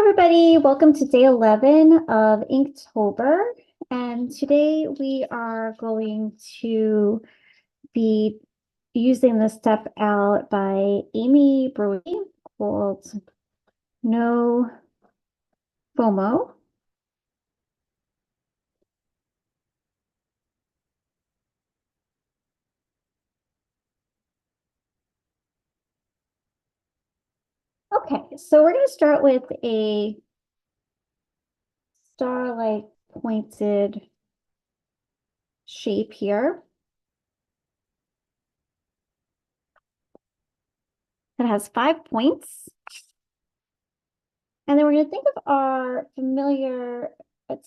Everybody, welcome to day 11 of Inktober. And today we are going to be using the step out by Amy Brody called No FOMO. Okay, so we're going to start with a star-like pointed shape here. It has 5 points. And then we're going to think of our familiar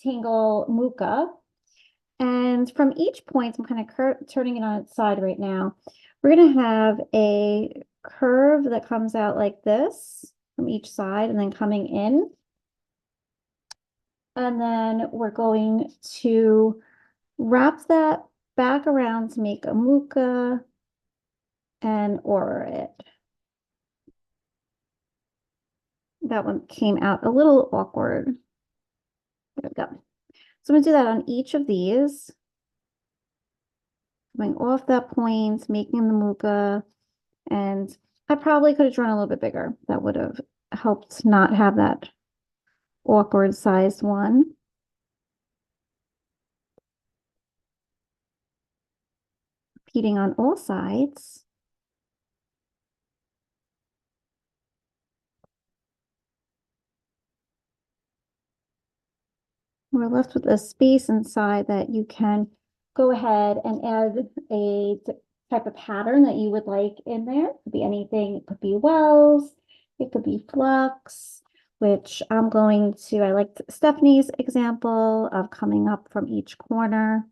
tangle muka. And from each point, I'm kind of turning it on its side right now. We're going to have a curve that comes out like this from each side and then coming in. And then we're going to wrap that back around to make a muka and aura it. That one came out a little awkward. There we go. So I'm going to do that on each of these. Coming off that point, making the muka, and I probably could have drawn a little bit bigger. That would have helped not have that awkward sized one. Repeating on all sides. We're left with a space inside that you can go ahead and add a type of pattern that you would like in there. It could be anything. It could be wells. It could be flux, which I liked Stephanie's example of coming up from each corner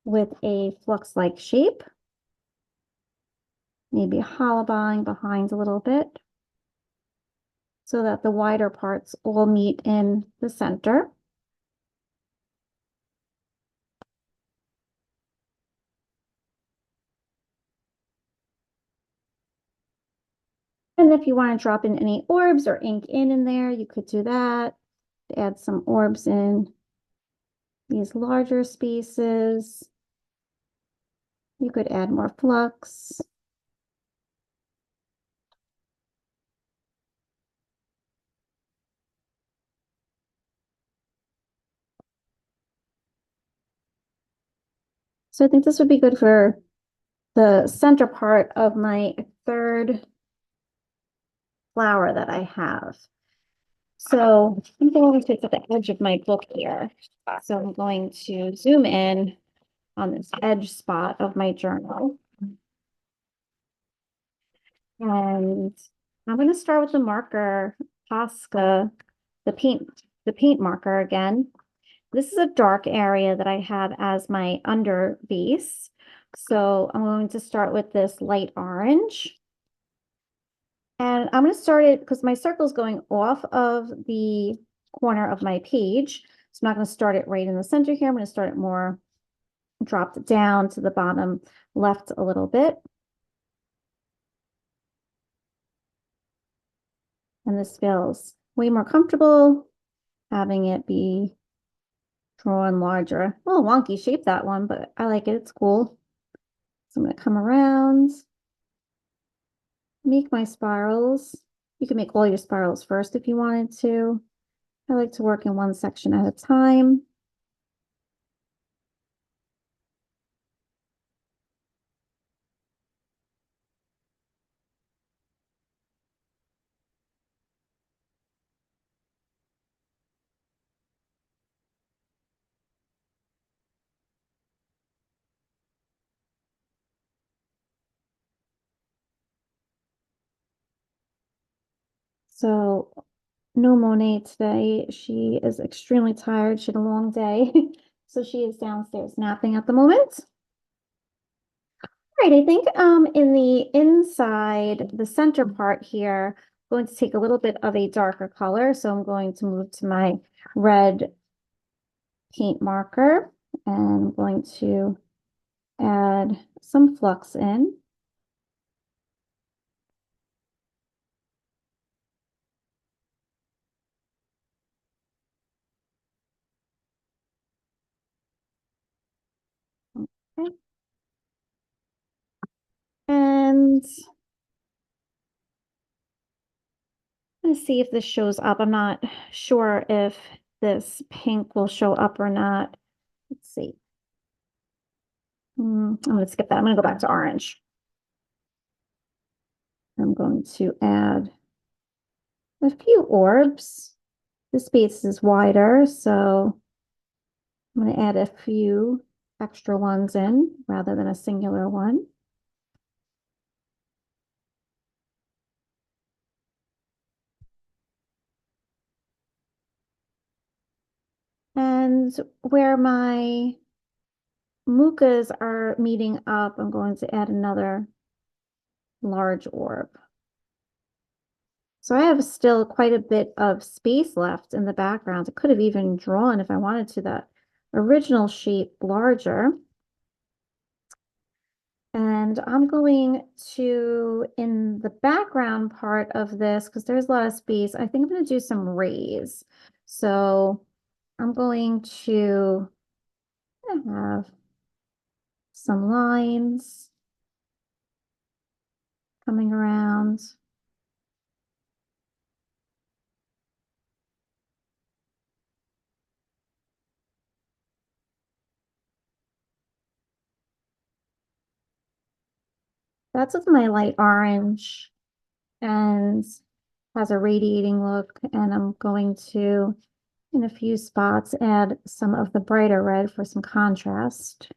with a flux-like shape. Maybe hollowing behind a little bit so that the wider parts all meet in the center. And if you want to drop in any orbs or ink in there, you could do that. Add some orbs in these larger spaces. You could add more flux. So I think this would be good for the center part of my third flower that I have. So I'm going to at the edge of my book here. So I'm going to zoom in on this edge spot of my journal. And I'm going to start with the marker, Posca, the paint marker again. This is a dark area that I have as my under base. So I'm going to start with this light orange. And I'm going to start it because my circle is going off of the corner of my page. So I'm not going to start it right in the center here. I'm going to start it more dropped down to the bottom left a little bit. And this feels way more comfortable having it be drawn larger. A little wonky shape, that one, but I like it. It's cool. So I'm going to come around, make my spirals. You can make all your spirals first if you wanted to. I like to work in one section at a time. So no Monet today. She is extremely tired. She had a long day. So she is downstairs napping at the moment. All right, I think in the inside, the center part here, I'm going to take a little bit of a darker color. So I'm going to move to my red paint marker and I'm going to add some flux in. Okay. And let's see if this shows up. I'm not sure if this pink will show up or not. Let's see. I'm going to skip that. I'm going to go back to orange. I'm going to add a few orbs. The space is wider, so I'm going to add a few extra ones in rather than a singular one. And where my mucas are meeting up, I'm going to add another large orb. So I have still quite a bit of space left in the background. I could have even drawn, if I wanted to, that original shape larger. And I'm going to, in the background part of this, because there's a lot of space, I think I'm going to do some rays. So I'm going to have some lines coming around. That's with my light orange and has a radiating look. And I'm going to, in a few spots, add some of the brighter red for some contrast.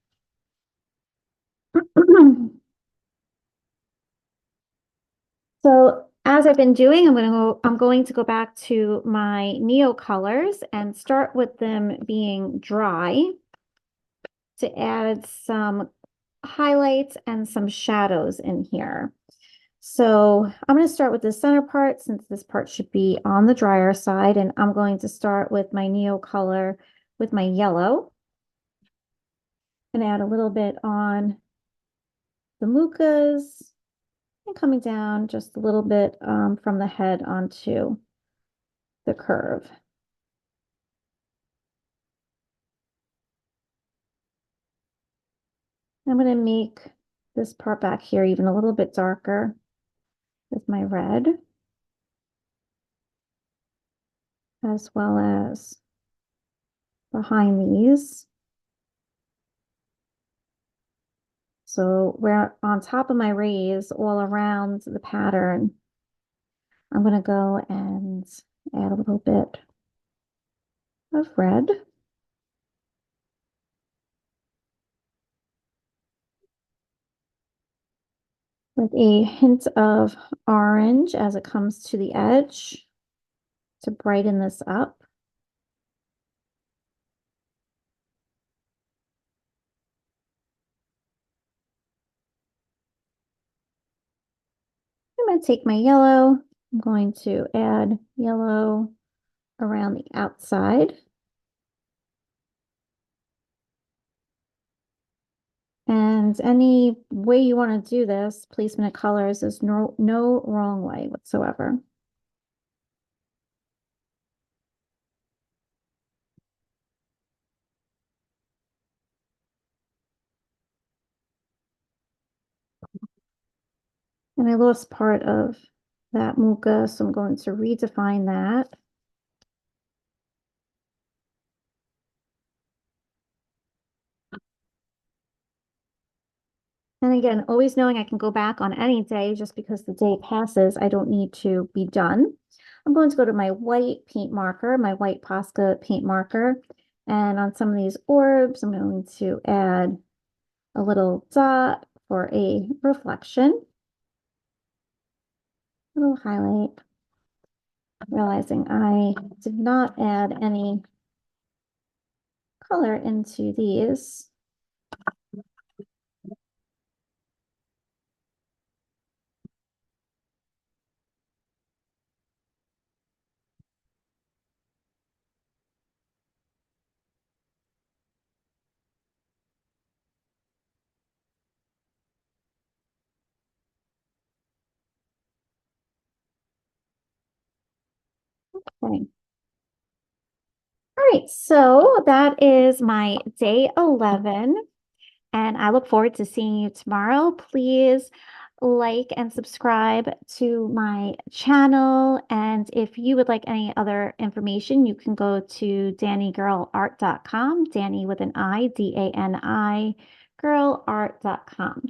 So as I've been doing, I'm going to go back to my Neo colors and start with them being dry to add some highlights and some shadows in here. So I'm going to start with the center part since this part should be on the drier side, and I'm going to start with my Neo color with my yellow and add a little bit on the mucas and coming down just a little bit from the head onto the curve. I'm going to make this part back here even a little bit darker with my red, as well as behind these. So where on top of my rays all around the pattern, I'm going to go and add a little bit of red. With a hint of orange as it comes to the edge to brighten this up. I'm going to take my yellow. I'm going to add yellow around the outside. And any way you want to do this, placement of colors is no wrong way whatsoever. And I lost part of that muca, so I'm going to redefine that. And again, always knowing I can go back on any day just because the day passes, I don't need to be done. I'm going to go to my white paint marker, my white Posca paint marker. And on some of these orbs, I'm going to add a little dot for a reflection. A little highlight. Realizing I did not add any color into these. Okay. All right, so that is my day 11. And I look forward to seeing you tomorrow. Please like and subscribe to my channel. And if you would like any other information, you can go to dannigirlart.com, Danny with an I, Dani, girlart.com.